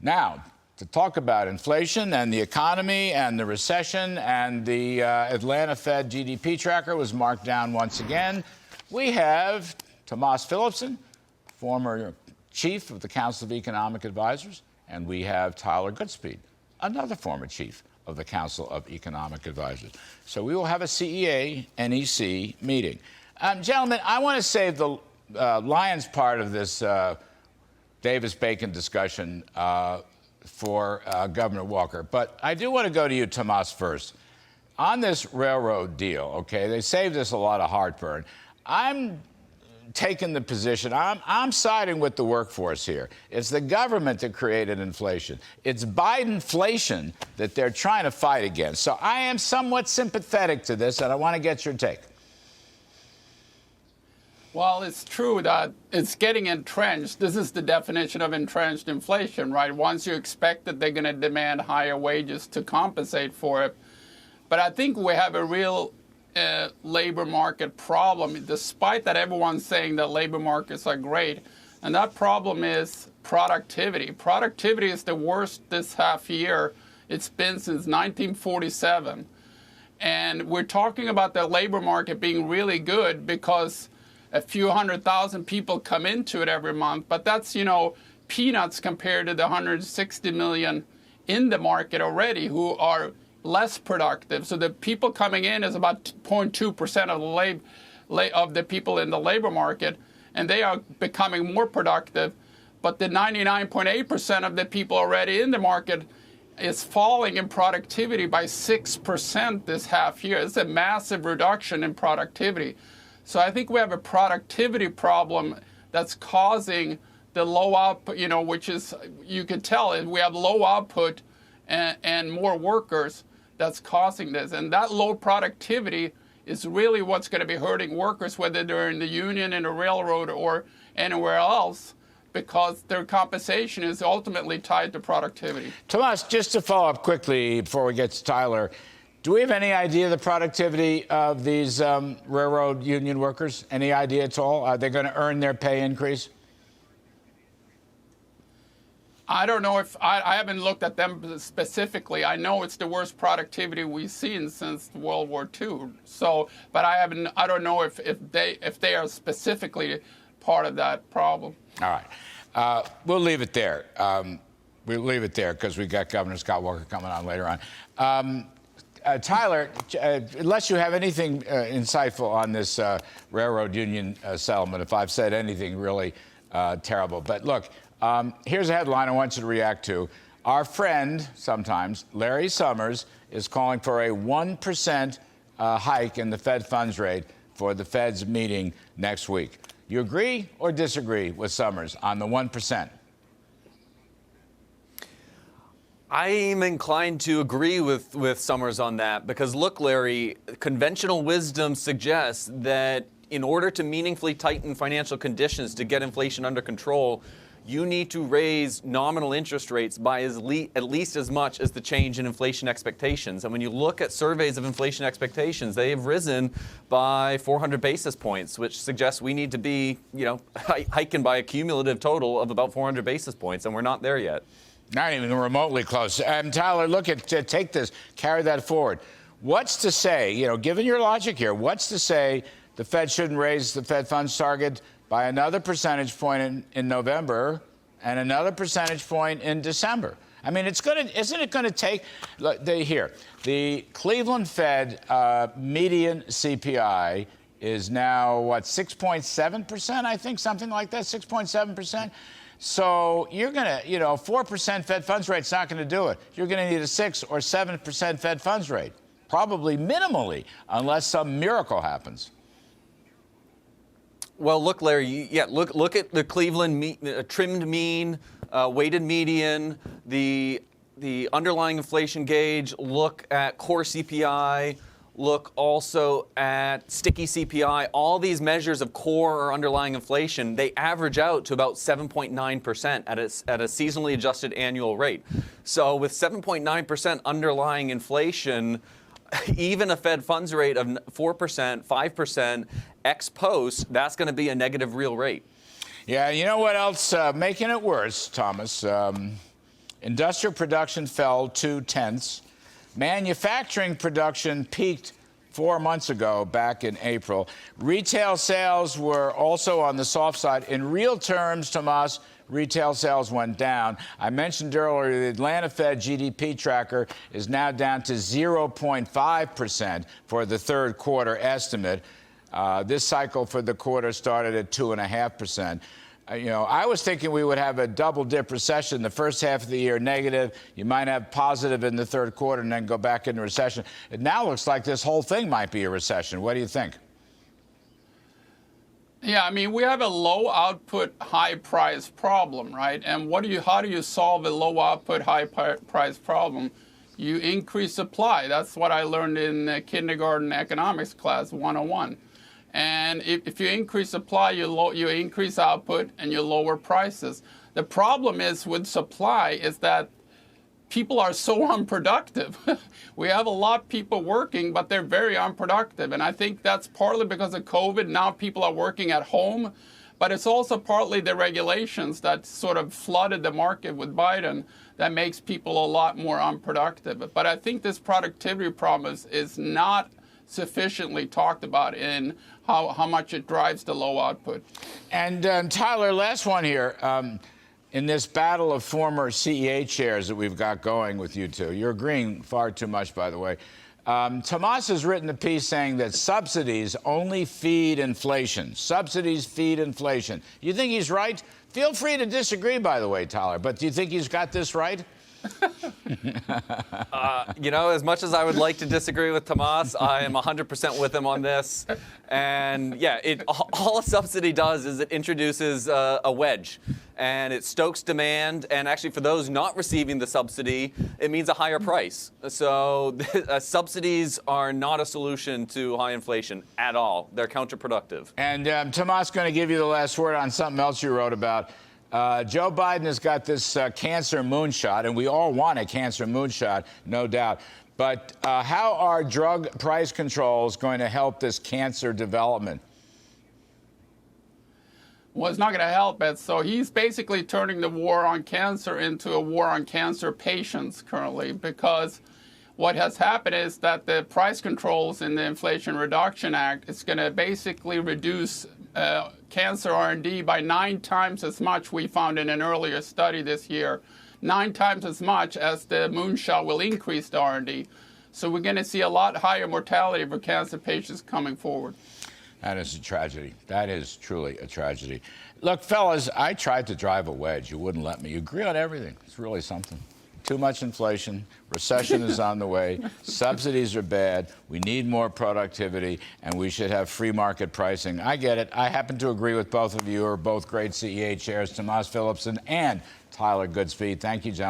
Now, to talk about inflation and the economy and the recession and the Atlanta Fed GDP tracker was marked down once again, we have Tomas Philipson, former chief of the Council of Economic Advisors, and we have Tyler Goodspeed, another former chief of the Council of Economic Advisors. So we will have a CEA-NEC meeting. Gentlemen, I want to save the Lions part of this Davis-Bacon discussion for Governor Walker. But I do want to go to you, Tomas, first. On this railroad deal, okay, they saved us a lot of heartburn. I'm taking the position, I'm siding with the workforce here. It's the government that created inflation. It's Bidenflation that they're trying to fight against. So I am somewhat sympathetic to this, and I want to get your take. Well, it's true that it's getting entrenched. This is the definition of entrenched inflation, right? Once you expect that they're going to demand higher wages to compensate for it. But I think we have a real labor market problem, despite that everyone's saying that labor markets are great. And that problem is productivity. Productivity is the worst this half year it's been since 1947. And we're talking about the labor market being really good because a few 100,000 people come into it every month. But that's, peanuts compared to the 160 million in the market already who are less productive. So the people coming in is about 0.2% of the people in the labor market, and they are becoming more productive. But the 99.8% of the people already in the market is falling in productivity by 6% this half year. It's a massive reduction in productivity. So I think we have a productivity problem that's causing the low output, which is, you can tell, we have low output and more workers. That's causing this. And that low productivity is really what's going to be hurting workers, whether they're in the union, in the railroad, or anywhere else, because their compensation is ultimately tied to productivity. Tomas, just to follow up quickly before we get to Tyler, do we have any idea of the productivity of these railroad union workers? Any idea at all? Are they going to earn their pay increase? I don't know if I haven't looked at them specifically. I know it's the worst productivity we've seen since World War II. So, but I don't know if they are specifically part of that problem. All right, we'll leave it there. We'll leave it there because we got Governor Scott Walker coming on later on. Tyler, unless you have anything insightful on this railroad union settlement, if I've said anything really terrible, but look. Here's a headline I want you to react to. Our friend, sometimes, Larry Summers, is calling for a 1% hike in the Fed funds rate for the Fed's meeting next week. You agree or disagree with Summers on the 1%? I'm inclined to agree with Summers on that because, look, Larry, conventional wisdom suggests that in order to meaningfully tighten financial conditions to get inflation under control, you need to raise nominal interest rates by at least as much as the change in inflation expectations. And when you look at surveys of inflation expectations, they have risen by 400 basis points, which suggests we need to be, hiking by a cumulative total of about 400 basis points, and we're not there yet. Not even remotely close. Tyler, look at take this, carry that forward. What's to say, given your logic here, what's to say the Fed shouldn't raise the Fed funds target by another percentage point in November and another percentage point in December? I mean, isn't it going to take, the Cleveland Fed median CPI is now, 6.7%, I think, something like that, 6.7%. So you're going to, 4% Fed funds rate's not going to do it. You're going to need a 6 or 7% Fed funds rate, probably minimally, unless some miracle happens. Well, look, Larry, look at the Cleveland trimmed mean, weighted median, the underlying inflation gauge, look at core CPI, look also at sticky CPI. All these measures of core or underlying inflation, they average out to about 7.9% at a seasonally adjusted annual rate. So with 7.9% underlying inflation, even a Fed funds rate of 4%, 5%, ex post, that's going to be a negative real rate. Yeah, you know what else? Making it worse, Thomas. Industrial production fell 0.2. Manufacturing production peaked 4 months ago, back in April. Retail sales were also on the soft side. In real terms, Tomas, retail sales went down. I mentioned earlier the Atlanta Fed GDP tracker is now down to 0.5% for the third quarter estimate. This cycle for the quarter started at 2.5%. I was thinking we would have a double-dip recession. The first half of the year negative. You might have positive in the third quarter and then go back into recession. It now looks like this whole thing might be a recession. What do you think? Yeah, I mean, we have a low output, high price problem, right? And how do you solve a low output, high price problem? You increase supply. That's what I learned in kindergarten economics class 101. And if you increase supply, you increase output and you lower prices. The problem is with supply is that people are so unproductive. We have a lot of people working, but they're very unproductive. And I think that's partly because of COVID. Now people are working at home, but it's also partly the regulations that sort of flooded the market with Biden that makes people a lot more unproductive. But I think this productivity problem is not sufficiently talked about in how much it drives the low output. And Tyler, last one here. In this battle of former CEA chairs that we've got going with you two, you're agreeing far too much, by the way. Tomas has written a piece saying that subsidies only feed inflation. Subsidies feed inflation. You think he's right? Feel free to disagree, by the way, Tyler, but do you think he's got this right? As much as I would like to disagree with Tomas, I am 100% with him on this. And yeah, all a subsidy does is it introduces a wedge, and it stokes demand. And actually, for those not receiving the subsidy, it means a higher price. So subsidies are not a solution to high inflation at all. They're counterproductive. And Tomas, going to give you the last word on something else you wrote about. Joe Biden has got this cancer moonshot, and we all want a cancer moonshot, no doubt. But how are drug price controls going to help this cancer development? Well, it's not going to help it. So he's basically turning the war on cancer into a war on cancer patients currently, because what has happened is that the price controls in the Inflation Reduction Act is going to basically reduce cancer R&D by 9 times as much, we found in an earlier study this year, 9 times as much as the moonshot will increase the R&D. So we're going to see a lot higher mortality for cancer patients coming forward. That is a tragedy. That is truly a tragedy. Look, fellas, I tried to drive a wedge. You wouldn't let me. You agree on everything. It's really something. Too much inflation. Recession is on the way. Subsidies are bad. We need more productivity, and we should have free market pricing. I get it. I happen to agree with both of you, who are both great CEA chairs, Tomas Philipson and Tyler Goodspeed. Thank you, gentlemen.